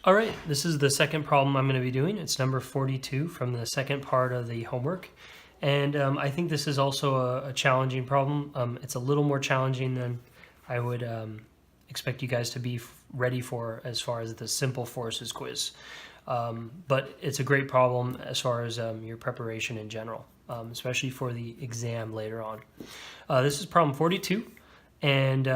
All right, this is the second problem I'm going to be doing. It's number 42 from the second part of the homework. And I think this is also a challenging problem. It's a little more challenging than I would expect you guys to be ready for as far as the simple forces quiz. But it's a great problem as far as your preparation in general, especially for the exam later on. This is problem 42, and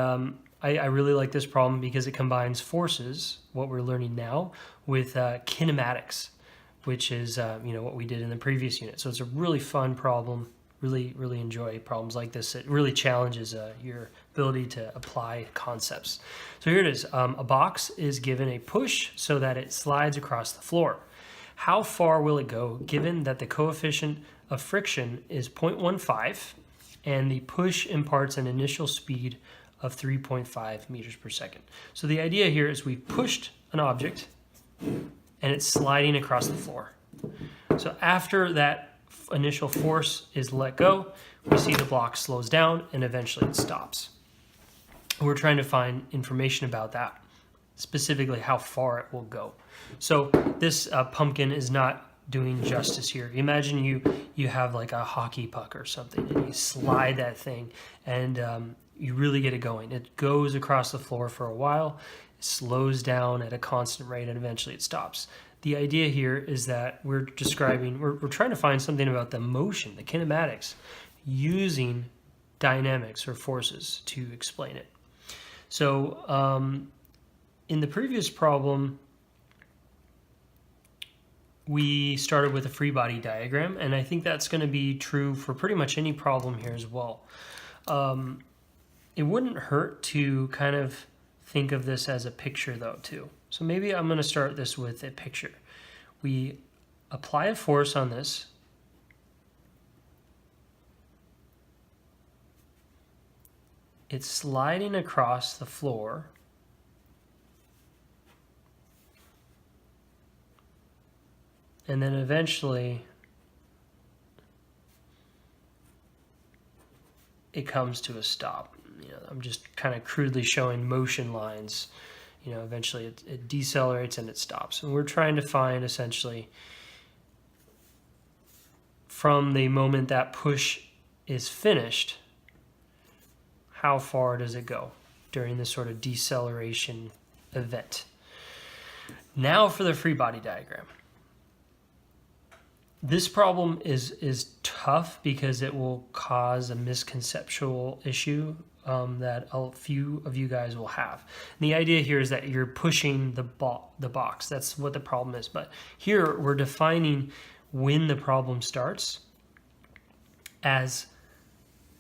I really like this problem because it combines forces, what we're learning now, with kinematics, which is what we did in the previous unit. So it's a really fun problem. Really enjoy problems like this. It really challenges your ability to apply concepts. So here it is. A box is given a push so that it slides across the floor. How far will it go given that the coefficient of friction is 0.15 and the push imparts an initial speed of 3.5 meters per second. So the idea here is we pushed an object and it's sliding across the floor. So after that initial force is let go, we see the block slows down and eventually it stops. We're trying to find information about that, specifically how far it will go. So this pumpkin is not doing justice here. Imagine you have like a hockey puck or something and you slide that thing and you really get it going. It goes across the floor for a while, it slows down at a constant rate, and eventually it stops. The idea here is that we're trying to find something about the motion, the kinematics, using dynamics or forces to explain it. So in the previous problem, we started with a free body diagram, and I think that's going to be true for pretty much any problem here as well. It wouldn't hurt to kind of think of this as a picture though too. So maybe I'm going to start this with a picture. We apply a force on this. It's sliding across the floor. And then eventually it comes to a stop. I'm just kind of crudely showing motion lines. Eventually it decelerates and it stops. And we're trying to find essentially from the moment that push is finished, how far does it go during this sort of deceleration event. Now for the free body diagram. This problem is tough because it will cause a misconceptual issue that a few of you guys will have. And the idea here is that you're pushing the box. That's what the problem is. But here we're defining when the problem starts as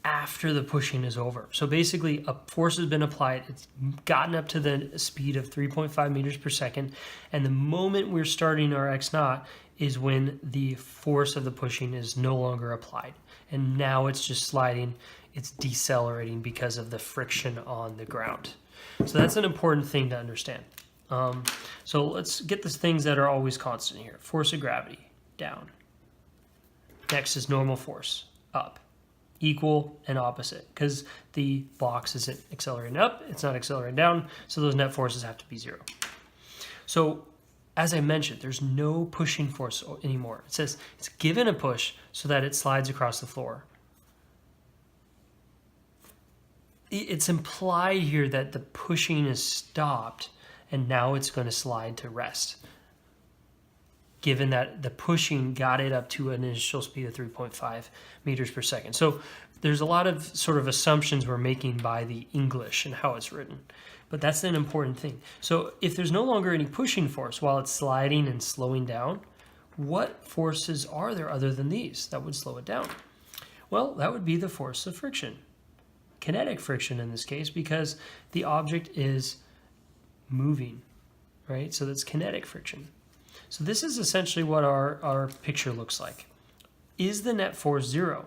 after the pushing is over. So basically a force has been applied, it's gotten up to the speed of 3.5 meters per second, and the moment we're starting our x naught is when the force of the pushing is no longer applied. And now it's just sliding, it's decelerating because of the friction on the ground. So that's an important thing to understand. So let's get the things that are always constant here. Force of gravity, down. Next is normal force, up. Equal and opposite, because the box isn't accelerating up, it's not accelerating down, so those net forces have to be zero. So as I mentioned, there's no pushing force anymore. It says it's given a push so that it slides across the floor. It's implied here that the pushing is stopped and now it's going to slide to rest, given that the pushing got it up to an initial speed of 3.5 meters per second. So there's a lot of sort of assumptions we're making by the English and how it's written, but that's an important thing. So if there's no longer any pushing force while it's sliding and slowing down, what forces are there other than these that would slow it down? Well, that would be the force of friction, kinetic friction in this case, because the object is moving, right? So that's kinetic friction. So this is essentially what our picture looks like. Is the net force zero?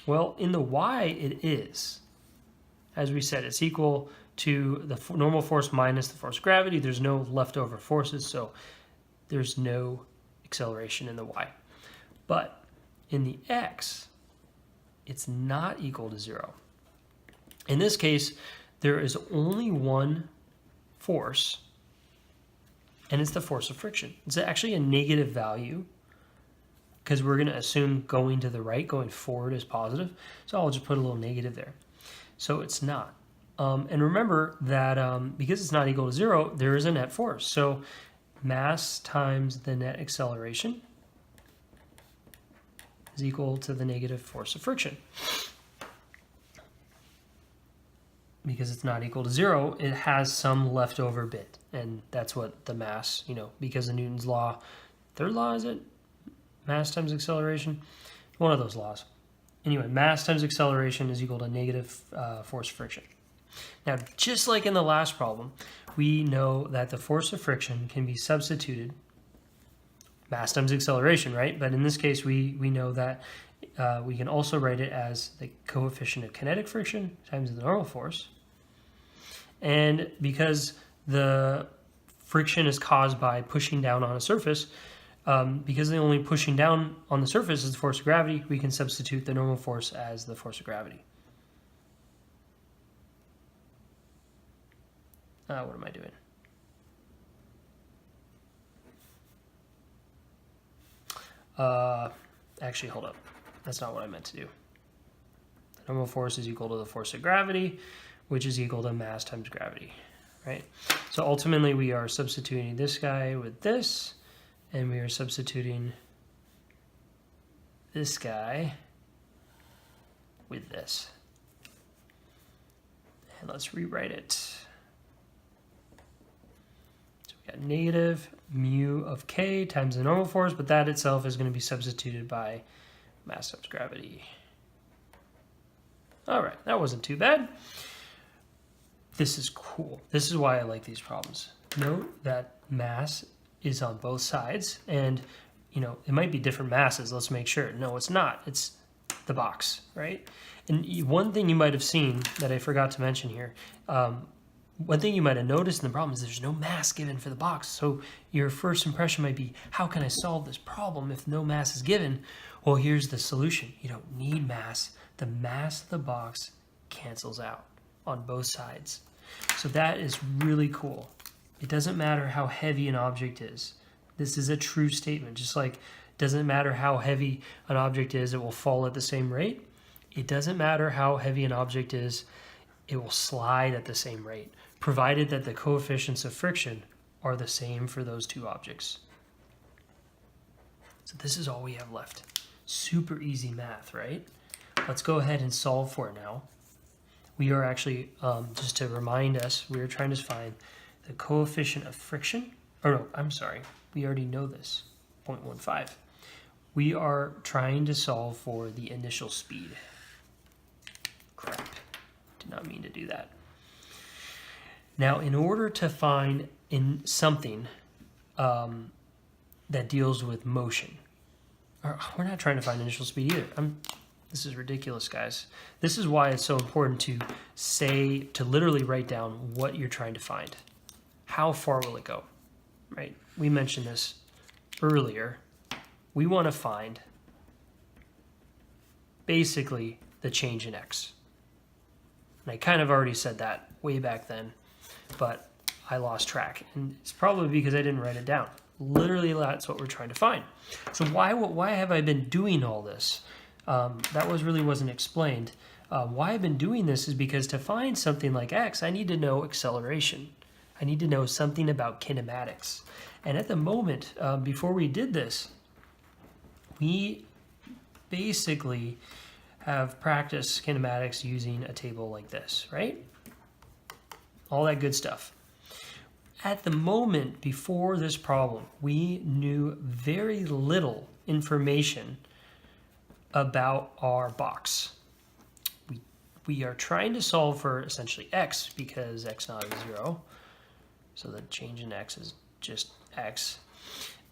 Well, in the y it is. As we said, it's equal to the normal force minus the force of gravity. There's no leftover forces, so there's no acceleration in the y. But in the x, it's not equal to zero. In this case, there is only one force, and it's the force of friction. It's actually a negative value because we're going to assume going to the right, going forward is positive. So I'll just put a little negative there. So it's not. And remember that because it's not equal to 0, there is a net force. So mass times the net acceleration is equal to the negative force of friction. Because it's not equal to 0, it has some leftover bit. And that's what the mass, because of Newton's law, third law, is it? Mass times acceleration? One of those laws. Anyway, mass times acceleration is equal to negative force of friction. Now, just like in the last problem, we know that the force of friction can be substituted, mass times acceleration, right? But in this case, we know that we can also write it as the coefficient of kinetic friction times the normal force. And because the friction is caused by pushing down on a surface, because the only pushing down on the surface is the force of gravity, we can substitute the normal force as the force of gravity. What am I doing? Actually, hold up. That's not what I meant to do. The normal force is equal to the force of gravity, which is equal to mass times gravity, right? So ultimately, we are substituting this guy with this, and we are substituting this guy with this. And let's rewrite it. So we got negative mu of k times the normal force, but that itself is going to be substituted by mass times gravity. All right, that wasn't too bad. This is cool. This is why I like these problems. Note that mass is on both sides, and it might be different masses. Let's make sure. No, it's not. It's the box, right? And one thing you might have seen that I forgot to mention here, one thing you might have noticed in the problem is there's no mass given for the box. So your first impression might be, how can I solve this problem if no mass is given? Well, here's the solution. You don't need mass. The mass of the box cancels out on both sides. So that is really cool. It doesn't matter how heavy an object is. This is a true statement. Just like it doesn't matter how heavy an object is, it will fall at the same rate. It doesn't matter how heavy an object is, it will slide at the same rate, provided that the coefficients of friction are the same for those two objects. So this is all we have left. Super easy math, right? Let's go ahead and solve for it now. We are actually, just to remind us, we are trying to find the coefficient of friction. Oh no, I'm sorry. We already know this, 0.15. We are trying to solve for the initial speed. Crap, did not mean to do that. Now, in order to find in something that deals with motion, we're not trying to find initial speed either. This is ridiculous, guys. This is why it's so important to literally write down what you're trying to find. How far will it go, right? We mentioned this earlier. We want to find basically the change in x. And I kind of already said that way back then, but I lost track. And it's probably because I didn't write it down. Literally, that's what we're trying to find. So why have I been doing all this? That really wasn't explained. Why I've been doing this is because to find something like x, I need to know acceleration. I need to know something about kinematics. And at the moment, before we did this, we basically have practiced kinematics using a table like this, right? All that good stuff. At the moment, before this problem, we knew very little information about our box. We are trying to solve for essentially x because x naught is 0. So the change in x is just x.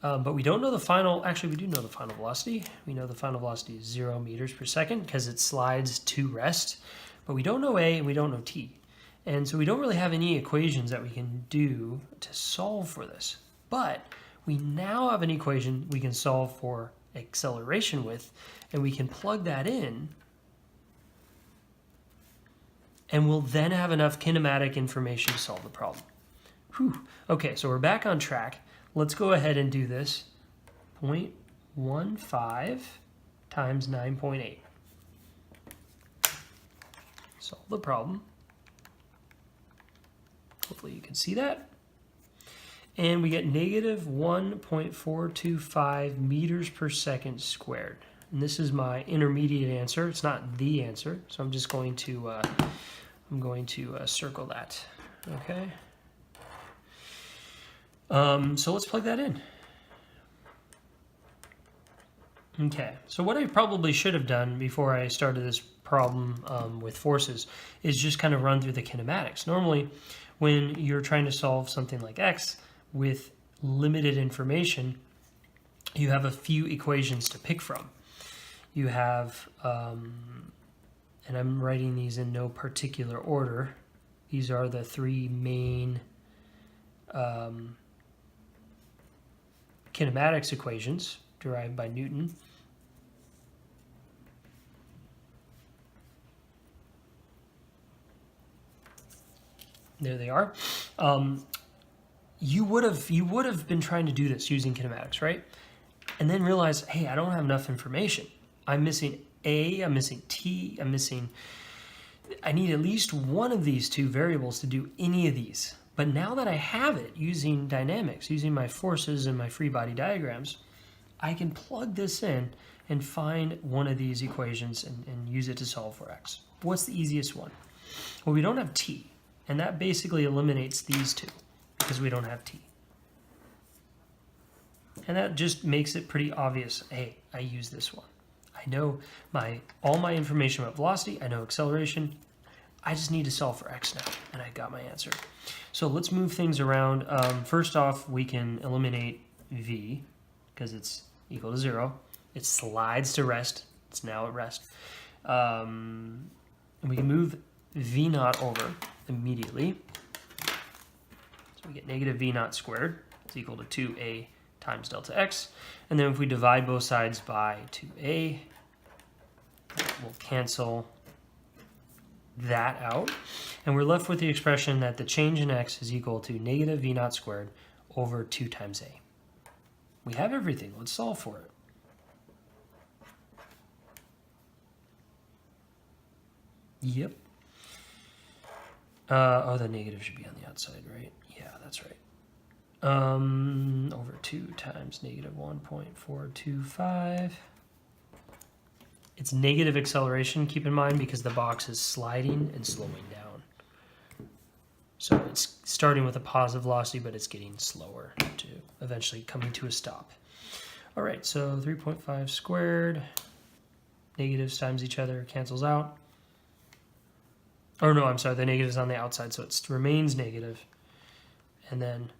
But we don't know the final, actually we do know the final velocity. We know the final velocity is 0 meters per second because it slides to rest. But we don't know a and we don't know t. And so we don't really have any equations that we can do to solve for this. But we now have an equation we can solve for acceleration with, and we can plug that in, and we'll then have enough kinematic information to solve the problem. Whew. Okay, so we're back on track. Let's go ahead and do this. 0.15 times 9.8. Solve the problem. Hopefully you can see that. And we get negative 1.425 meters per second squared. And this is my intermediate answer. It's not the answer, so I'm just going to circle that. Okay. So let's plug that in. Okay, so what I probably should have done before I started this problem with forces is just kind of run through the kinematics. Normally, when you're trying to solve something like x with limited information, you have a few equations to pick from. You have, and I'm writing these in no particular order, these are the three main kinematics equations derived by Newton. There they are. You would have been trying to do this using kinematics, right? And then realize, hey, I don't have enough information. I'm missing A, I'm missing T, I need at least one of these two variables to do any of these. But now that I have it using dynamics, using my forces and my free body diagrams, I can plug this in and find one of these equations and use it to solve for x. What's the easiest one? Well, we don't have T, and that basically eliminates these two because we don't have T. And that just makes it pretty obvious, hey, I use this one. I know all my information about velocity, I know acceleration, I just need to solve for x now, and I got my answer. So let's move things around. First off, we can eliminate v, because it's equal to 0. It slides to rest. It's now at rest. And we can move v naught over immediately. So we get negative v naught squared is equal to 2a times delta x. And then if we divide both sides by 2a, we'll cancel that out. And we're left with the expression that the change in x is equal to negative v naught squared over 2 times a. We have everything. Let's solve for it. Yep. Oh, the negative should be on the outside, right? Yeah, that's right. Over 2 times negative 1.425. It's negative acceleration, keep in mind, because the box is sliding and slowing down. So it's starting with a positive velocity, but it's getting slower to eventually coming to a stop. All right, so 3.5 squared, negatives times each other, cancels out. Or no, I'm sorry, the negative is on the outside, so it remains negative. And then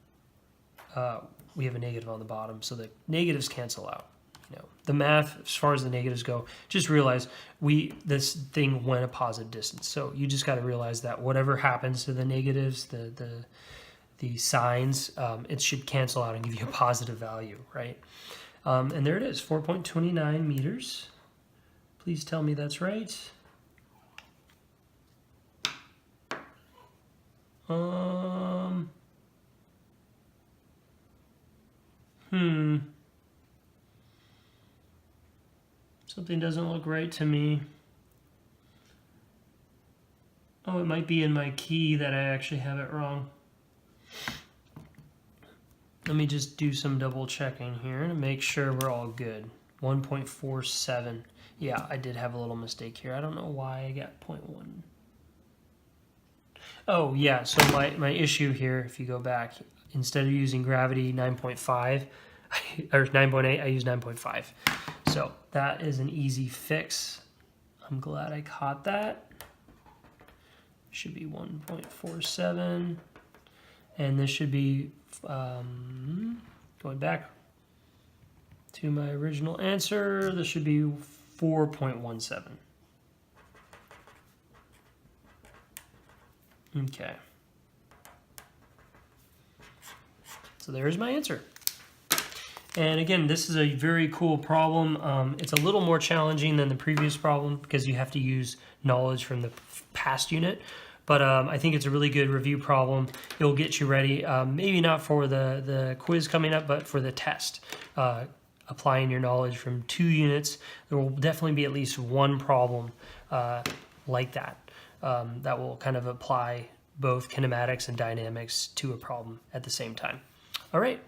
we have a negative on the bottom, so the negatives cancel out. You know, the math, as far as the negatives go, just realize this thing went a positive distance. So you just got to realize that whatever happens to the negatives, the signs, it should cancel out and give you a positive value, right? And there it is, 4.29 meters. Please tell me that's right. Something doesn't look right to me. Oh, it might be in my key that I actually have it wrong. Let me just do some double checking here to make sure we're all good. 1.47. Yeah, I did have a little mistake here. I don't know why I got 0.1. Oh, yeah, so my issue here, if you go back, instead of using gravity 9.5, or 9.8, I use 9.5. So that is an easy fix. I'm glad I caught that. Should be 1.47. And this should be, going back to my original answer, this should be 4.17. Okay. So there's my answer. And again, this is a very cool problem. It's a little more challenging than the previous problem because you have to use knowledge from the past unit. But I think it's a really good review problem. It'll get you ready, maybe not for the quiz coming up, but for the test. Applying your knowledge from 2 units, there will definitely be at least one problem like that that will kind of apply both kinematics and dynamics to a problem at the same time. All right.